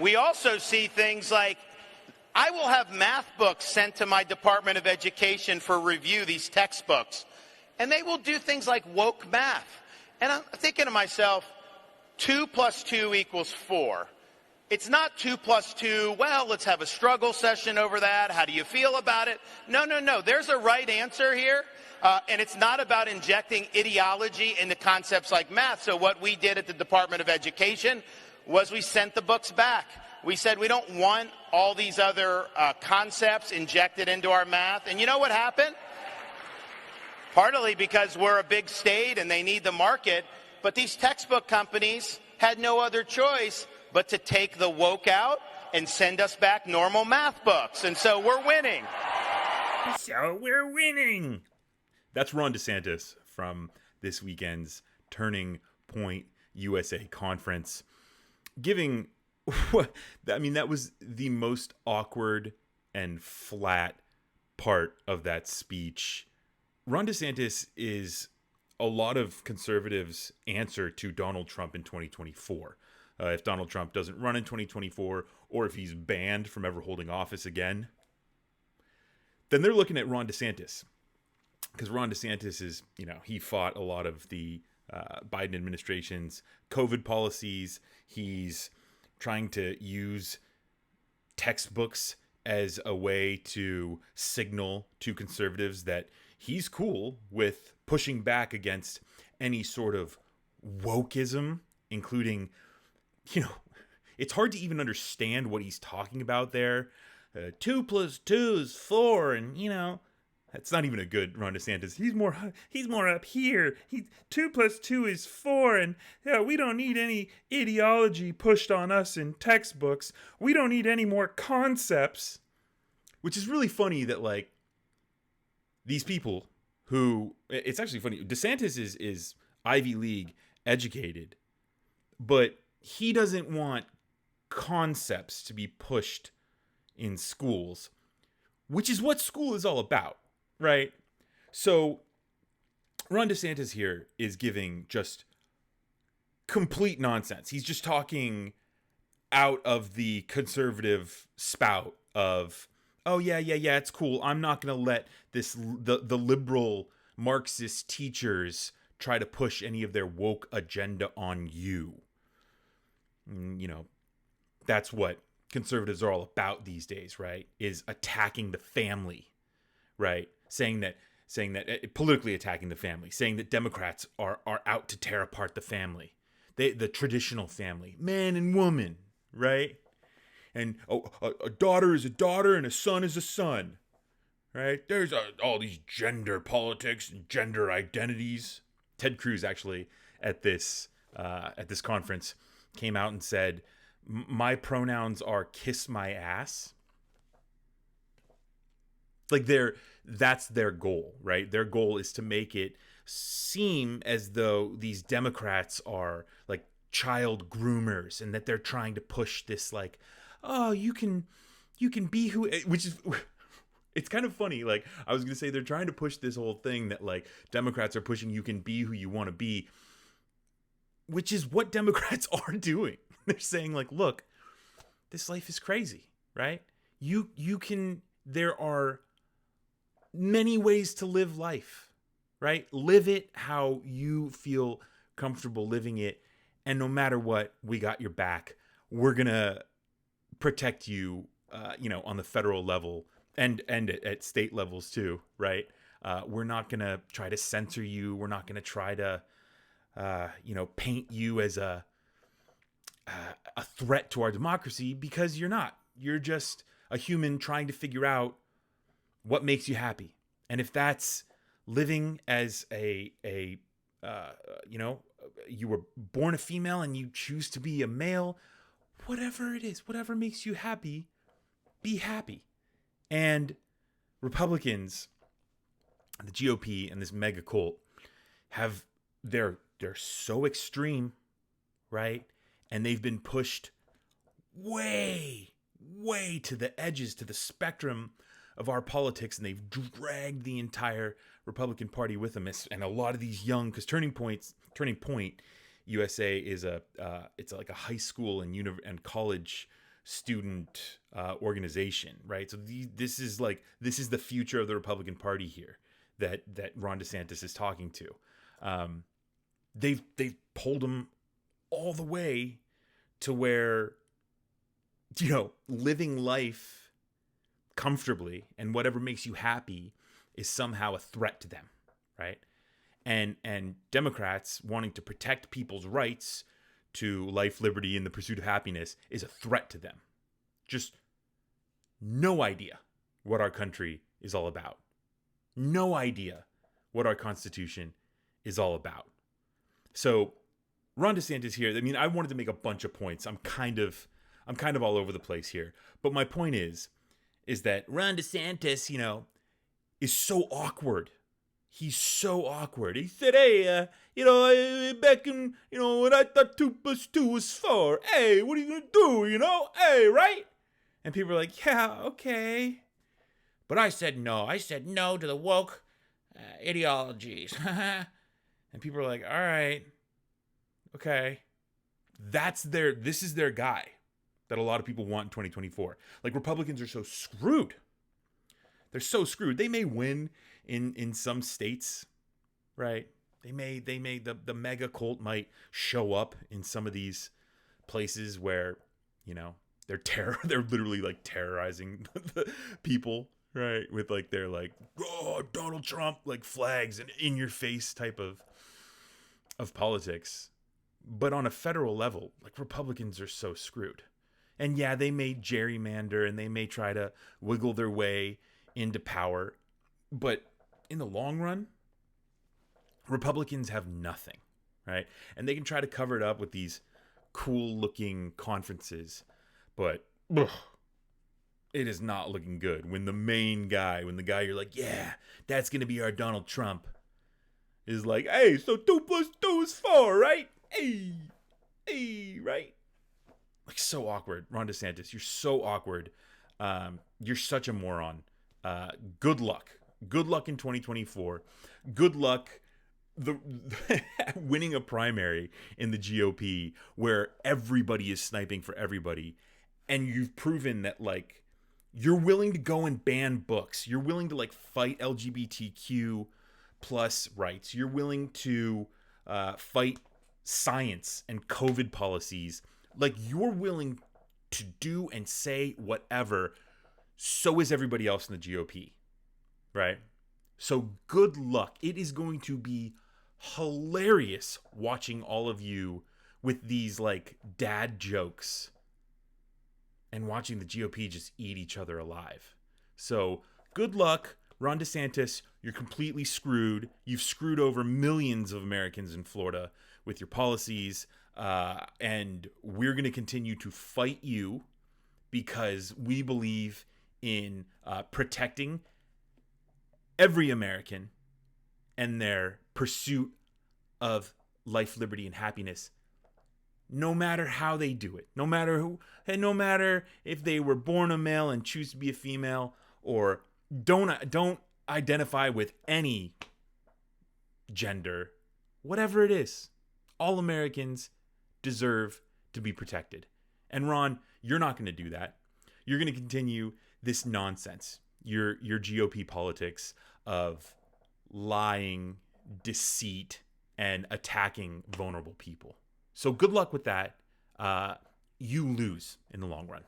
We also see things like, I will have math books sent to my Department of Education for review, these textbooks, and they will do things like woke math. And I'm thinking to myself, 2 + 2 = 4. It's not 2 + 2, well, let's have a struggle session over that. How do you feel about it? No. There's a right answer here, and it's not about injecting ideology into concepts like math. So what we did at the Department of Education was we sent the books back. We said we don't want all these other concepts injected into our math. And you know what happened? Partly because we're a big state and they need the market, but these textbook companies had no other choice but to take the woke out and send us back normal math books. And so we're winning. That's Ron DeSantis from this weekend's Turning Point USA conference, giving, that was the most awkward and flat part of that speech. Ron DeSantis is a lot of conservatives' answer to Donald Trump in 2024. If Donald Trump doesn't run in 2024, or if he's banned from ever holding office again, then they're looking at Ron DeSantis. Because Ron DeSantis is, he fought a lot of the Biden administration's COVID policies. He's trying to use textbooks as a way to signal to conservatives that he's cool with pushing back against any sort of wokeism, including, it's hard to even understand what he's talking about there. 2 + 2 is 4, and that's not even a good Ron DeSantis. He's more up here. 2 + 2 is 4, and we don't need any ideology pushed on us in textbooks. We don't need any more concepts. Which is really funny that these people who, it's actually funny. DeSantis is Ivy League educated, but he doesn't want concepts to be pushed in schools, which is what school is all about, right? So Ron DeSantis here is giving just complete nonsense. He's just talking out of the conservative spout of, oh yeah, it's cool. I'm not going to let the liberal Marxist teachers try to push any of their woke agenda on you. That's what conservatives are all about these days, right? Is attacking the family, right? Saying that politically attacking the family, saying that Democrats are out to tear apart the family, the traditional family, man and woman, right? And a daughter is a daughter and a son is a son, right? There's all these gender politics and gender identities. Ted Cruz actually at this conference came out and said, my pronouns are kiss my ass. That's their goal, right? Their goal is to make it seem as though these Democrats are like child groomers and that they're trying to push this oh, you can be who, which is, it's kind of funny. I was going to say they're trying to push this whole thing that Democrats are pushing, you can be who you want to be, which is what Democrats are doing. They're saying look, this life is crazy, right? You can, there are many ways to live life, right? Live it how you feel comfortable living it. And no matter what, we got your back. We're going to protect you, on the federal level and at state levels too, right? We're not going to try to censor you. We're not going to try to, paint you as a threat to our democracy, because you're not. You're just a human trying to figure out what makes you happy. And if that's living as you were born a female and you choose to be a male, whatever it is, whatever makes you happy, be happy. And Republicans, the GOP and this mega cult they're so extreme, right? And they've been pushed way to the edges, to the spectrum of our politics, and they've dragged the entire Republican Party with them. And a lot of these young, because Turning Point USA is it's like a high school and college student organization, right? So this is the future of the Republican Party here that Ron DeSantis is talking to. They've pulled him all the way to where, living life comfortably and whatever makes you happy is somehow a threat to them, right? And Democrats wanting to protect people's rights to life, liberty, and the pursuit of happiness is a threat to them. Just no idea what our country is all about. No idea what our Constitution is all about. So Ron DeSantis here, I mean, I wanted to make a bunch of points. I'm kind of all over the place here. But my point is that Ron DeSantis, is so awkward. He's so awkward. He said, hey, back in, when I thought 2 + 2 was 4. Hey, what are you going to do, Hey, right? And people are like, yeah, okay. But I said no. I said no to the woke ideologies. And people are like, all right, okay. This is their guy that a lot of people want in 2024. Like, Republicans are so screwed. They're so screwed. They may win in some states, right? They may the mega cult might show up in some of these places where, they're literally like terrorizing the people, right? With like their Donald Trump flags and in your face type of politics. But on a federal level, Republicans are so screwed. And yeah, they may gerrymander and they may try to wiggle their way into power. But in the long run, Republicans have nothing, right? And they can try to cover it up with these cool looking conferences. But it is not looking good when the guy you're like, yeah, that's going to be our Donald Trump, is like, hey, so 2 + 2 is 4, right? Hey, right? So awkward. Ron DeSantis, you're so awkward. You're such a moron. Good luck. Good luck in 2024. Good luck winning a primary in the GOP where everybody is sniping for everybody. And you've proven that, you're willing to go and ban books. You're willing to, fight LGBTQ plus rights. You're willing to fight science and COVID policies. You're willing to do and say whatever. So is everybody else in the GOP, right? So good luck. It is going to be hilarious watching all of you with these dad jokes and watching the GOP just eat each other alive. So good luck, Ron DeSantis. You're completely screwed. You've screwed over millions of Americans in Florida with your policies. And we're going to continue to fight you because we believe in protecting every American and their pursuit of life, liberty, and happiness, no matter how they do it, no matter who, and no matter if they were born a male and choose to be a female, or don't identify with any gender, whatever it is. All Americans deserve to be protected. And Ron, you're not going to do that. You're going to continue this nonsense, your GOP politics of lying, deceit, and attacking vulnerable people. So good luck with that. You lose in the long run.